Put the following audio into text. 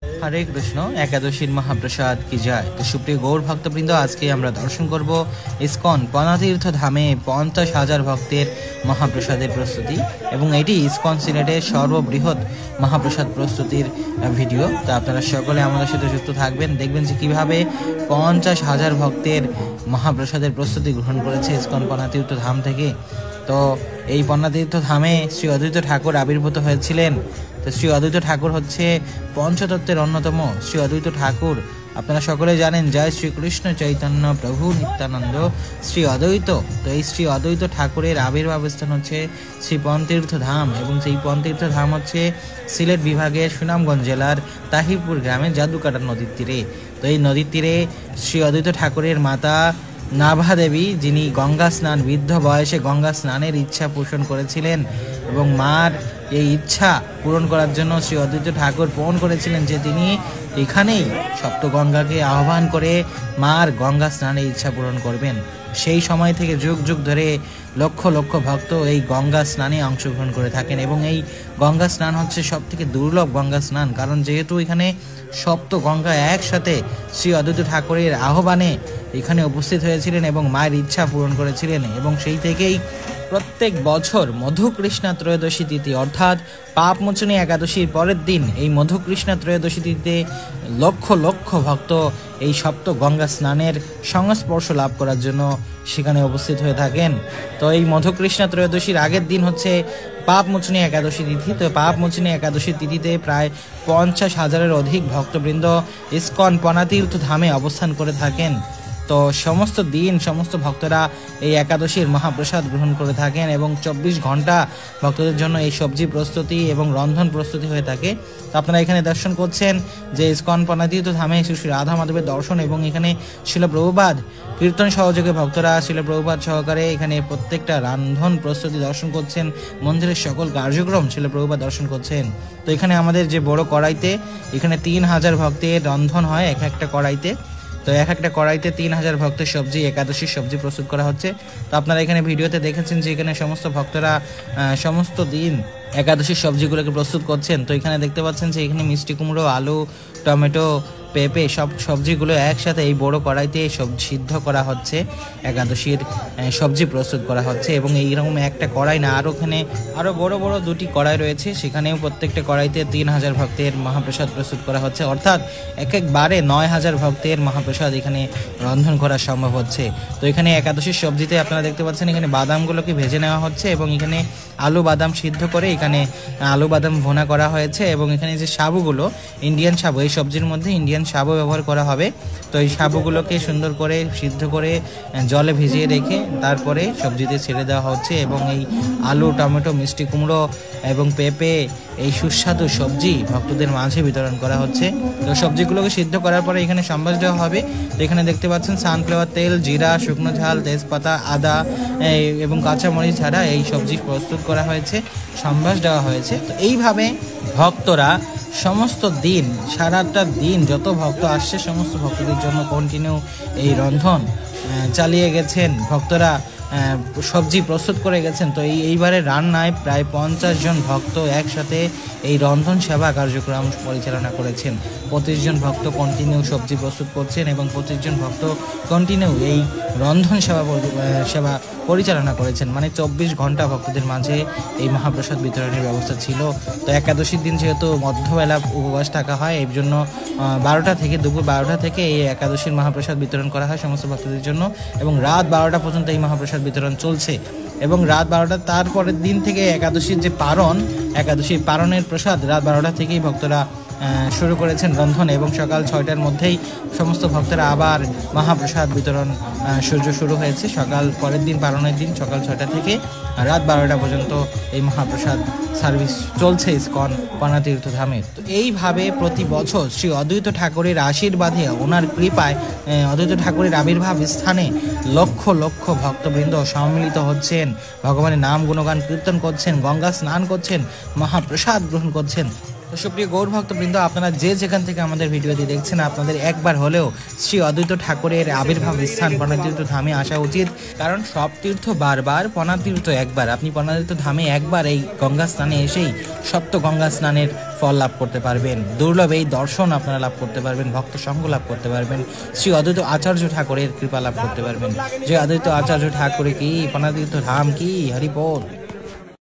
হরে কৃষ্ণ। একাদশীর মহাপ্রসাদ কি যায়। তো সুপ্রিয় গৌর ভক্তবৃন্দ, আজকে আমরা দর্শন করব ইসকন পনাতীর্থ ধামে 50,000 ভক্তের মহাপ্রসাদের প্রস্তুতি, এবং এটি ইসকন সিলেটের সর্ববৃহৎ মহাপ্রসাদ প্রস্তুতির ভিডিও। তো আপনারা সকলে আমাদের সাথে যুক্ত থাকবেন, দেখবেন যে কিভাবে 50,000 ভক্তের মহাপ্রসাদের প্রস্তুতি গ্রহণ করেছে ইসকন পনাতীর্থ ধাম থেকে। তো এই পন্নাতীর্থ ধামে শ্রী অদ্বৈত ঠাকুর আবির্ভূত হয়েছিলেন। তো শ্রী অদ্বৈত ঠাকুর হচ্ছে পঞ্চতত্ত্বের অন্যতম। শ্রী অদ্বৈত ঠাকুর আপনারা সকলে জানেন, জয় শ্রীকৃষ্ণ চৈতন্য প্রভু নিত্যানন্দ শ্রী অদ্বৈত। তো এই শ্রী অদ্বৈত ঠাকুরের আবির্ভাব স্থান হচ্ছে শ্রী পনতীর্থ ধাম, এবং সেই পনতীর্থ ধাম হচ্ছে সিলেট বিভাগের সুনামগঞ্জ জেলার তাহিরপুর গ্রামে জাদুকাটা নদীর তীরে। তো এই নদীর তীরে শ্রী অদ্বৈত ঠাকুরের মাতা নাভা দেবী, যিনি গঙ্গা স্নান বৃদ্ধ বয়সে গঙ্গা স্নানের ইচ্ছা পোষণ করেছিলেন, এবং মার এই ইচ্ছা পূরণ করার জন্য শ্রী অদ্বৈত ঠাকুর পণ করেছিলেন যে তিনি এখানেই সপ্তগঙ্গাকে আহ্বান করে মার গঙ্গা স্নানের ইচ্ছা পূরণ করবেন। সেই সময় থেকে যুগ যুগ ধরে লক্ষ লক্ষ ভক্ত এই গঙ্গা স্নানে অংশগ্রহণ করে থাকেন, এবং এই গঙ্গা স্নান হচ্ছে সব থেকে দুর্লভ গঙ্গা স্নান, কারণ যেহেতু এখানে সপ্ত গঙ্গা একসাথে শ্রী অদ্বৈত ঠাকুরের আহ্বানে এখানে উপস্থিত হয়েছিলেন এবং মায়ের ইচ্ছা পূরণ করেছিলেন। এবং সেই থেকেই প্রত্যেক বছর মধুকৃষ্ণা ত্রয়োদশী তিথি অর্থাৎ পাপমোচনী একাদশীর পরের দিন এই মধুকৃষ্ণা ত্রয়োদশী তিথিতে লক্ষ লক্ষ ভক্ত এই সপ্ত গঙ্গা স্নানের সংস্পর্শ লাভ করার জন্য সেখানে উপস্থিত হয়ে থাকেন। তো এই মধুকৃষ্ণা ত্রয়োদশীর আগের দিন হচ্ছে পাপমোচনী একাদশী তিথি। তো পাপমোচনী একাদশী তিথিতে প্রায় 50,000-এর অধিক ভক্তবৃন্দ ইসকন পনাতীর্থ ধামে অবস্থান করে থাকেন। তো সমস্ত দিন সমস্ত ভক্তরা এই একাদশীর মহাপ্রসাদ গ্রহণ করে থাকেন, এবং 24 ঘন্টা ভক্তদের জন্য এই সবজি প্রস্তুতি এবং রন্ধন প্রস্তুতি হয়ে থাকে। তো আপনারা এখানে দর্শন করছেন যে ইসকন পনাতীর্থ ধামে শ্রী রাধা মাধবের দর্শন, এবং এখানে শিল প্রভুপাদ কীর্তন সহযোগে ভক্তরা শিল প্রভুপাদ সহকারে এখানে প্রত্যেকটা রান্ধন প্রস্তুতি দর্শন করছেন, মন্দিরের সকল কার্যক্রম শিল প্রভুপাদ দর্শন করছেন। তো এখানে আমাদের যে বড় কড়াইতে এখানে 3,000 ভক্তের রন্ধন হয় এক একটা কড়াইতে। তো এক একটা কড়াইতে 3,000 ভক্তের সবজি, একাদশীর সবজি প্রস্তুত করা হচ্ছে। তো আপনারা এখানে ভিডিওতে দেখেছেন যে এখানে সমস্ত ভক্তরা সমস্ত দিন একাদশীর সবজিগুলোকে প্রস্তুত করছেন। তো এখানে দেখতে পাচ্ছেন যে এখানে মিষ্টি কুমড়ো, আলু, টমেটো, পেঁপে সব সবজিগুলো একসাথে এই বড় কড়াইতে সিদ্ধ করা হচ্ছে, একাদশীর সবজি প্রস্তুত করা হচ্ছে। এবং এইরকম একটা কড়াই না, আরও বড় বড় 2টি কড়াই রয়েছে, সেখানেও প্রত্যেকটা কড়াইতে 3,000 ভক্তের মহাপ্রসাদ প্রস্তুত করা হচ্ছে, অর্থাৎ একবারে 9,000 ভক্তের মহাপ্রসাদ এখানে রন্ধন করা সম্ভব হচ্ছে। তো এখানে একাদশীর সবজিতে আপনারা দেখতে পাচ্ছেন এখানে বাদামগুলোকে ভেজে নেওয়া হচ্ছে, এবং এখানে আলু বাদাম সিদ্ধ করে এখানে আলু বাদাম ভুনা করা হয়েছে, এবং এখানে যে সাবুগুলো ইন্ডিয়ান সাবু, এই সবজির মধ্যে ইন্ডিয়ান সাবু ব্যবহার করা হবে। তো এই সাবুগুলোকে সুন্দর করে সিদ্ধ করে জলে ভিজিয়ে রেখে তারপরে সবজিতে ছেড়ে দেওয়া হচ্ছে, এবং এই আলু, টমেটো, মিষ্টি কুমড়ো এবং পেঁপে এই সুস্বাদু সবজি ভক্তদের মাঝে বিতরণ করা হচ্ছে। তো সবজিগুলোকে সিদ্ধ করার পরে এখানে সম্বাস দেওয়া হবে। তো এখানে দেখতে পাচ্ছেন সানফ্লাওয়ার তেল, জিরা, শুকনো ঝাল, তেজপাতা, আদা এবং কাঁচামরিচ ছাড়া এই সবজি প্রস্তুত করা হয়েছে, সম্বাস দেওয়া হয়েছে। তো এইভাবে ভক্তরা সমস্ত দিন, সারাটা দিন যত ভক্ত আসছে সমস্ত ভক্তদের জন্য কন্টিনিউ এই রন্ধন চালিয়ে গেছেন, ভক্তরা সবজি প্রস্তুত করে গেছেন। তো এইবারে রান্নায় প্রায় 50 জন ভক্ত একসাথে এই রন্ধন সেবা কার্যক্রম পরিচালনা করেছেন। 25 জন ভক্ত কন্টিনিউ সবজি প্রস্তুত করছেন, এবং 25 জন ভক্ত কন্টিনিউ এই রন্ধন সেবা পরিচালনা করেছেন। মানে 24 ঘন্টা ভক্তদের মাঝে এই মহাপ্রসাদ বিতরণের ব্যবস্থা ছিল। তো একাদশীর দিন যেহেতু মধ্যবেলা উপবাস থাকা হয়, এই জন্য 12টা থেকে দুপুর 12টা থেকে এই একাদশীর মহাপ্রসাদ বিতরণ করা হয় সমস্ত ভক্তদের জন্য, এবং রাত 12টা পর্যন্ত এই মহাপ্রসাদ বিতরণ চলছে। এবং রাত 12টা তারপরের দিন থেকে একাদশীর যে একাদশীর পারণের প্রসাদ রাত 12টা থেকেই ভক্তরা শুরু করেছেন রন্ধন, এবং সকাল 6টার মধ্যেই সমস্ত ভক্তরা আবার মহাপ্রসাদ বিতরণ শুরু হয়েছে। পরের দিন পারণের দিন সকাল 6টা থেকে রাত 12টা পর্যন্ত এই মহাপ্রসাদ সার্ভিস চলছে ইসকন পনাতীর্থ ধামে। তো এইভাবে প্রতি বছর শ্রী অদ্বৈত ঠাকুরের আশীর্বাদে, ওনার কৃপায় অদ্বৈত ঠাকুরের আবির্ভাব স্থানে লক্ষ লক্ষ ভক্তবৃন্দ সম্মিলিত হচ্ছেন, ভগবানের নাম গুণগান কীর্তন করছেন, গঙ্গা স্নান করছেন, মহাপ্রসাদ গ্রহণ করছেন। তো সুপ্রিয় গৌর ভক্তবৃন্দ, আপনারা যে যেখান থেকে আমাদের ভিডিওটি দেখছেন, আপনাদের একবার হলেও শ্রী অদ্বৈত ঠাকুরের আবির্ভাব স্থান পনাতীর্থ ধামে আসা উচিত। কারণ সব তীর্থ বারবার, পনাতীর্থ একবার। আপনি পনাতীর্থ ধামে একবার এই গঙ্গা স্নানে এসেই সপ্ত গঙ্গা স্নানের ফল লাভ করতে পারবেন। দুর্লভ এই দর্শন আপনারা লাভ করতে পারবেন, ভক্ত সঙ্গ লাভ করতে পারবেন, শ্রী অদ্বৈত আচার্য ঠাকুরের কৃপা লাভ করতে পারবেন। যে অদ্বৈত আচার্য ঠাকুরে কি, পনাতীর্থ ধাম কি, হরিবোল।